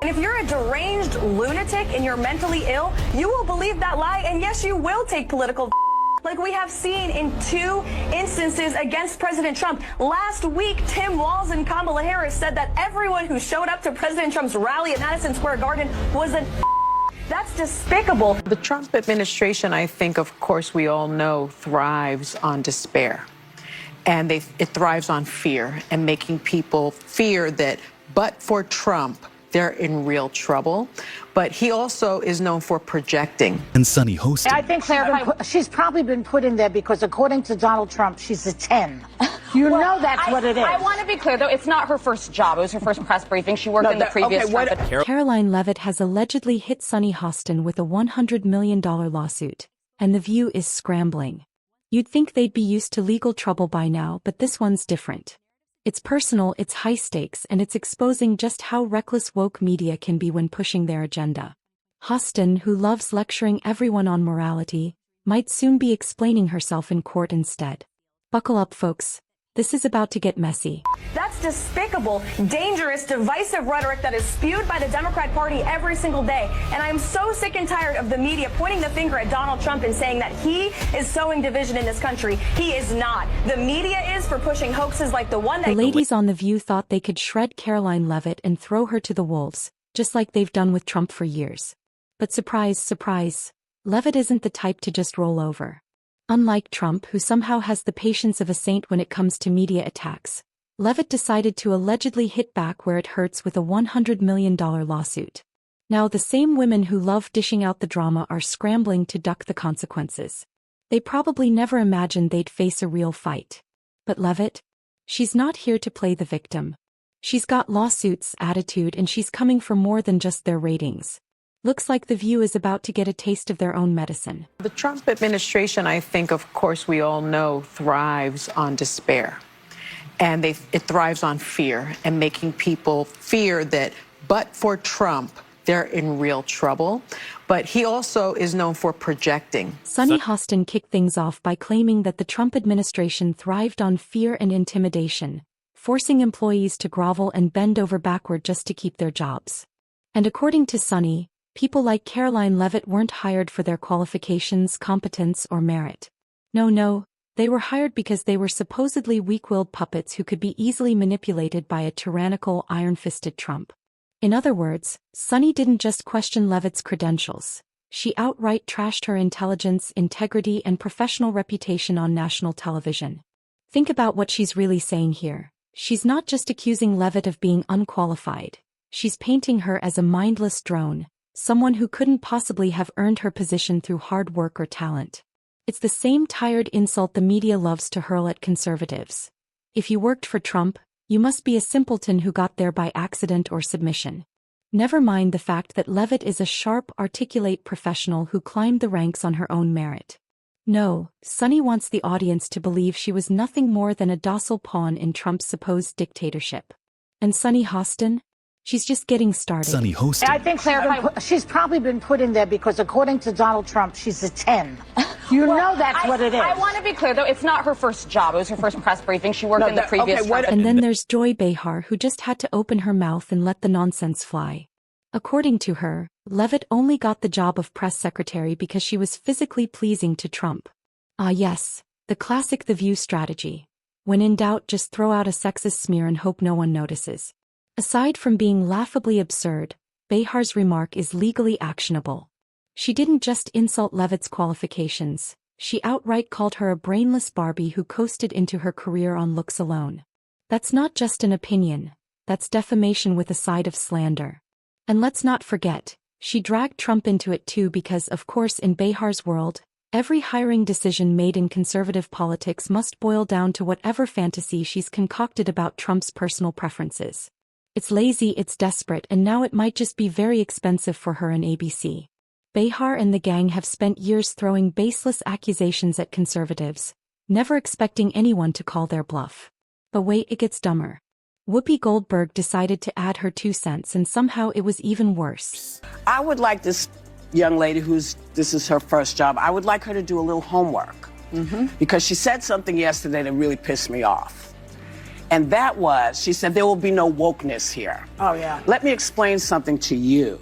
And if you're a deranged lunatic and you're mentally ill, you will believe that lie, and yes, you will take political like we have seen in 2 instances against President Trump. Last week, Tim Walz and Kamala Harris said that everyone who showed up to President Trump's rally at Madison Square Garden was an That's despicable. The Trump administration, I think, of course, we all know, thrives on despair. And it thrives on fear and making people fear that but for Trump, they're in real trouble. But he also is known for projecting. And Sunny hosted. I think she's probably been put in there because, according to Donald Trump, she's a 10. You know that's what it is. I want to be clear, though. It's not her first job. It was her first press briefing. She worked in the previous Trump. Karoline Leavitt has allegedly hit Sunny Hostin with a $100 million lawsuit. And The View is scrambling. You'd think they'd be used to legal trouble by now, but this one's different. It's personal, it's high stakes, and it's exposing just how reckless woke media can be when pushing their agenda. Hostin, who loves lecturing everyone on morality, might soon be explaining herself in court instead. Buckle up, folks. This is about to get messy. That's despicable, dangerous, divisive rhetoric that is spewed by the Democrat Party every single day. And I am so sick and tired of the media pointing the finger at Donald Trump and saying that he is sowing division in this country. He is not. The media is for pushing hoaxes like the one that... The ladies on The View thought they could shred Karoline Leavitt and throw her to the wolves, just like they've done with Trump for years. But surprise, surprise, Leavitt isn't the type to just roll over. Unlike Trump, who somehow has the patience of a saint when it comes to media attacks, Leavitt decided to allegedly hit back where it hurts with a $100 million lawsuit. Now, the same women who love dishing out the drama are scrambling to duck the consequences. They probably never imagined they'd face a real fight. But Leavitt? She's not here to play the victim. She's got lawsuits, attitude, and she's coming for more than just their ratings. Looks like The View is about to get a taste of their own medicine. The Trump administration, I think, of course, we all know, thrives on despair. And it thrives on fear and making people fear that but for Trump, they're in real trouble. But he also is known for projecting. Sunny Hostin kicked things off by claiming that the Trump administration thrived on fear and intimidation, forcing employees to grovel and bend over backward just to keep their jobs. And according to Sunny, people like Karoline Leavitt weren't hired for their qualifications, competence, or merit. No, they were hired because they were supposedly weak-willed puppets who could be easily manipulated by a tyrannical, iron-fisted Trump. In other words, Sunny didn't just question Leavitt's credentials. She outright trashed her intelligence, integrity, and professional reputation on national television. Think about what she's really saying here. She's not just accusing Leavitt of being unqualified. She's painting her as a mindless drone, someone who couldn't possibly have earned her position through hard work or talent. It's the same tired insult the media loves to hurl at conservatives. If you worked for Trump, you must be a simpleton who got there by accident or submission. Never mind the fact that Leavitt is a sharp, articulate professional who climbed the ranks on her own merit. No, Sunny wants the audience to believe she was nothing more than a docile pawn in Trump's supposed dictatorship. And Sunny Hostin? She's just getting started. Sunny hosted. I think she's probably been put in there because, according to Donald Trump, she's a 10. You know that's what it is. I want to be clear, though. It's not her first job. It was her first press briefing. She worked in the previous Trump. And then there's Joy Behar, who just had to open her mouth and let the nonsense fly. According to her, Leavitt only got the job of press secretary because she was physically pleasing to Trump. Ah yes, the classic The View strategy. When in doubt, just throw out a sexist smear and hope no one notices. Aside from being laughably absurd, Behar's remark is legally actionable. She didn't just insult Leavitt's qualifications, she outright called her a brainless Barbie who coasted into her career on looks alone. That's not just an opinion, that's defamation with a side of slander. And let's not forget, she dragged Trump into it too because, of course, in Behar's world, every hiring decision made in conservative politics must boil down to whatever fantasy she's concocted about Trump's personal preferences. It's lazy, it's desperate, and now it might just be very expensive for her and ABC. Behar and the gang have spent years throwing baseless accusations at conservatives, never expecting anyone to call their bluff. But wait, it gets dumber. Whoopi Goldberg decided to add her 2 cents, and somehow it was even worse. I would like this young lady this is her first job, I would like her to do a little homework. Because she said something yesterday that really pissed me off. And that was, she said, there will be no wokeness here. Oh, yeah. Let me explain something to you,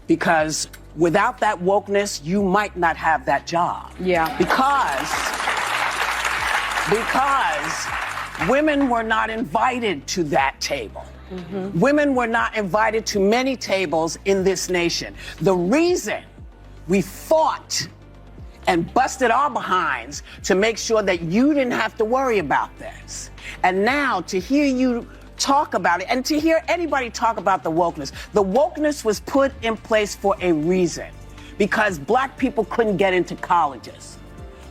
because without that wokeness, you might not have that job. Yeah. Because women were not invited to that table. Mm-hmm. Women were not invited to many tables in this nation. The reason we fought and busted our behinds to make sure that you didn't have to worry about this. And now to hear you talk about it and to hear anybody talk about the wokeness was put in place for a reason, because black people couldn't get into colleges,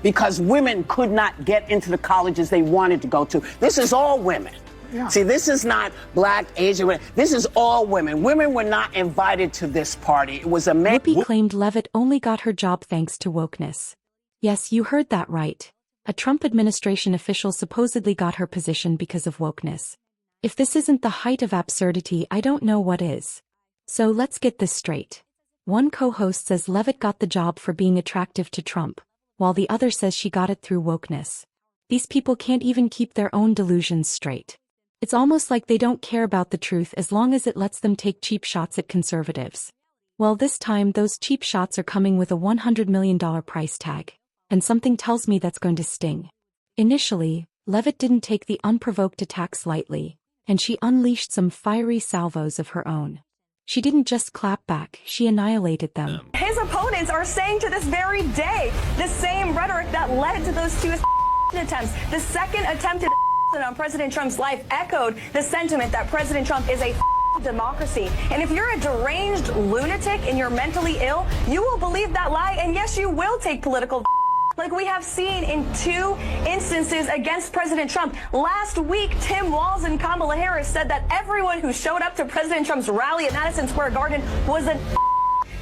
because women could not get into the colleges they wanted to go to. This is all women. Yeah. See, this is not black, Asian women. This is all women. Women were not invited to this party. It was a man. Whoopi claimed Leavitt only got her job thanks to wokeness. Yes, you heard that right. A Trump administration official supposedly got her position because of wokeness. If this isn't the height of absurdity, I don't know what is. So let's get this straight. One co-host says Leavitt got the job for being attractive to Trump, while the other says she got it through wokeness. These people can't even keep their own delusions straight. It's almost like they don't care about the truth as long as it lets them take cheap shots at conservatives. Well, this time those cheap shots are coming with a $100 million price tag. And something tells me that's going to sting. Initially, Leavitt didn't take the unprovoked attacks lightly, and she unleashed some fiery salvos of her own. She didn't just clap back, she annihilated them. His opponents are saying to this very day the same rhetoric that led to those two attempts. The second attempted on President Trump's life echoed the sentiment that President Trump is a democracy. And if you're a deranged lunatic and you're mentally ill, you will believe that lie, and yes, you will take political like we have seen in two instances against President Trump. Last week, Tim Walz and Kamala Harris said that everyone who showed up to President Trump's rally at Madison Square Garden was a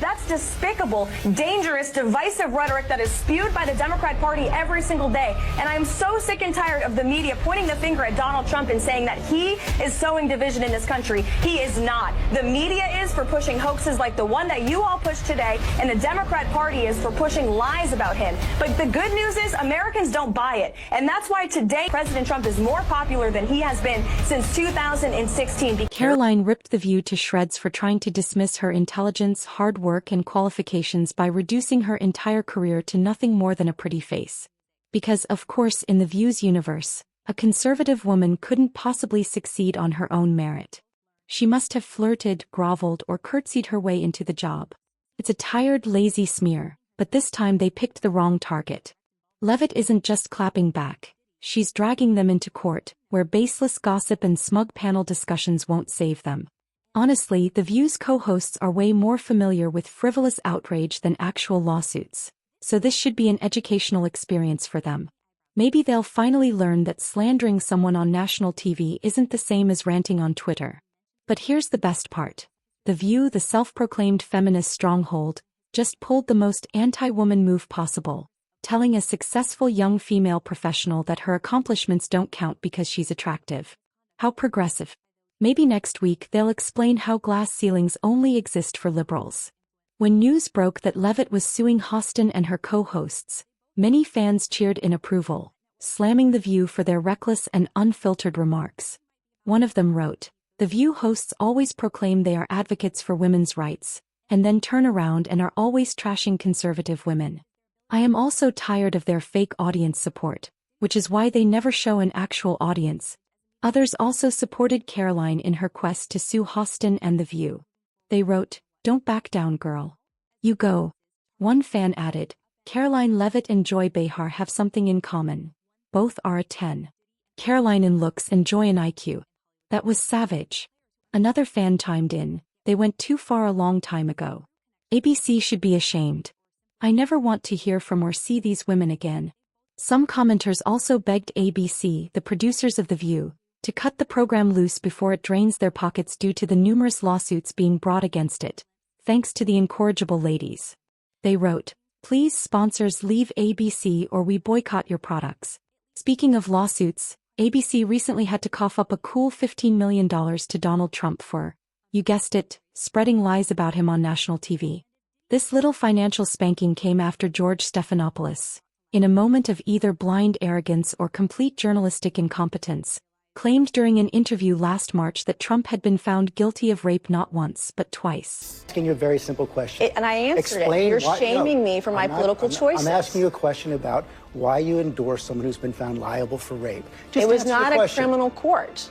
That's despicable, dangerous, divisive rhetoric that is spewed by the Democrat Party every single day. And I'm so sick and tired of the media pointing the finger at Donald Trump and saying that he is sowing division in this country. He is not. The media is for pushing hoaxes like the one that you all pushed today, and the Democrat Party is for pushing lies about him. But the good news is Americans don't buy it. And that's why today President Trump is more popular than he has been since 2016. Karoline ripped The View to shreds for trying to dismiss her intelligence, hard work, and qualifications by reducing her entire career to nothing more than a pretty face. Because, of course, in The View's universe, a conservative woman couldn't possibly succeed on her own merit. She must have flirted, groveled, or curtsied her way into the job. It's a tired, lazy smear, but this time they picked the wrong target. Leavitt isn't just clapping back. She's dragging them into court, where baseless gossip and smug panel discussions won't save them. Honestly, The View's co-hosts are way more familiar with frivolous outrage than actual lawsuits, so this should be an educational experience for them. Maybe they'll finally learn that slandering someone on national TV isn't the same as ranting on Twitter. But here's the best part. The View, the self-proclaimed feminist stronghold, just pulled the most anti-woman move possible, telling a successful young female professional that her accomplishments don't count because she's attractive. How progressive. Maybe next week they'll explain how glass ceilings only exist for liberals. When news broke that Leavitt was suing Hostin and her co-hosts, many fans cheered in approval, slamming The View for their reckless and unfiltered remarks. One of them wrote, "The View hosts always proclaim they are advocates for women's rights, and then turn around and are always trashing conservative women. I am also tired of their fake audience support, which is why they never show an actual audience." Others also supported Karoline in her quest to sue Hostin and The View. They wrote, "Don't back down, girl. You go." One fan added, "Karoline Leavitt and Joy Behar have something in common. Both are a 10. Karoline in looks and Joy in IQ. That was savage." Another fan chimed in, "They went too far a long time ago. ABC should be ashamed. I never want to hear from or see these women again." Some commenters also begged ABC, the producers of The View, to cut the program loose before it drains their pockets due to the numerous lawsuits being brought against it, thanks to the incorrigible ladies. They wrote, "Please sponsors leave ABC or we boycott your products." Speaking of lawsuits, ABC recently had to cough up a cool $15 million to Donald Trump for, you guessed it, spreading lies about him on national TV. This little financial spanking came after George Stephanopoulos, in a moment of either blind arrogance or complete journalistic incompetence, claimed during an interview last March that Trump had been found guilty of rape not once but twice. Asking you a very simple question. And I answered it. You're shaming me for my political choices. I'm asking you a question about why you endorse someone who's been found liable for rape. It was not a criminal court.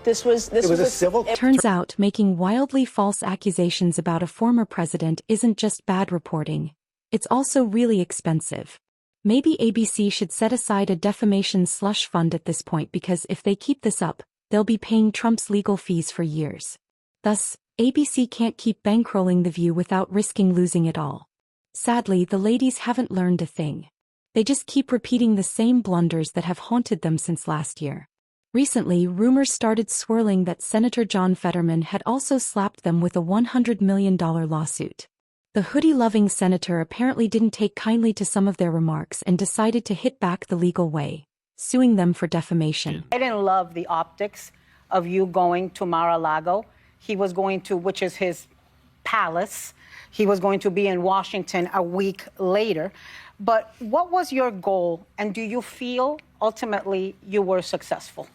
This was a civil. Turns out making wildly false accusations about a former president isn't just bad reporting. It's also really expensive. Maybe ABC should set aside a defamation slush fund at this point, because if they keep this up, they'll be paying Trump's legal fees for years. Thus, ABC can't keep bankrolling The View without risking losing it all. Sadly, the ladies haven't learned a thing. They just keep repeating the same blunders that have haunted them since last year. Recently, rumors started swirling that Senator John Fetterman had also slapped them with a $100 million lawsuit. The hoodie-loving senator apparently didn't take kindly to some of their remarks and decided to hit back the legal way, suing them for defamation. I didn't love the optics of you going to Mar-a-Lago. He was going to, which is his palace. He was going to be in Washington a week later. But what was your goal, and do you feel ultimately you were successful?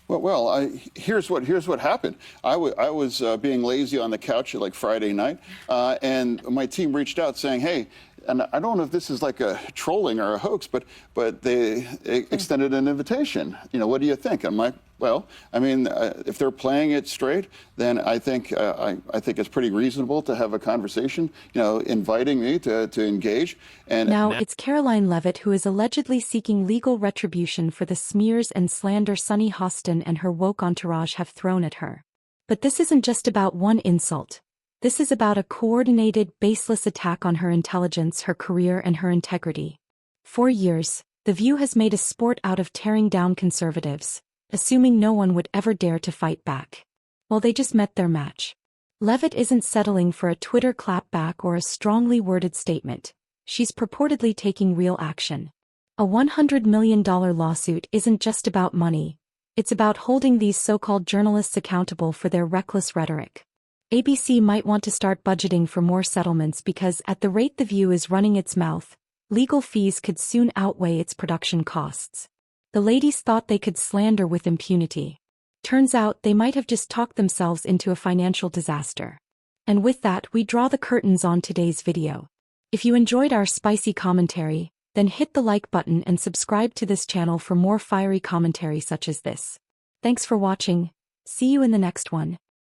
Well, here's what happened. I was being lazy on the couch like Friday night, and my team reached out saying, "Hey," and I don't know if this is like a trolling or a hoax, but they extended an invitation. You know, what do you think? I'm like, well, I mean, if they're playing it straight, then I think it's pretty reasonable to have a conversation. You know, inviting me to engage. And now it's Karoline Leavitt who is allegedly seeking legal retribution for the smears and slander Sunny Hostin and her woke entourage have thrown at her. But this isn't just about one insult. This is about a coordinated, baseless attack on her intelligence, her career, and her integrity. For years, The View has made a sport out of tearing down conservatives, assuming no one would ever dare to fight back. Well, they just met their match. Leavitt isn't settling for a Twitter clapback or a strongly worded statement. She's purportedly taking real action. A $100 million lawsuit isn't just about money. It's about holding these so-called journalists accountable for their reckless rhetoric. ABC might want to start budgeting for more settlements, because at the rate The View is running its mouth, legal fees could soon outweigh its production costs. The ladies thought they could slander with impunity. Turns out they might have just talked themselves into a financial disaster. And with that, we draw the curtains on today's video. If you enjoyed our spicy commentary, then hit the like button and subscribe to this channel for more fiery commentary such as this. Thanks for watching. See you in the next one.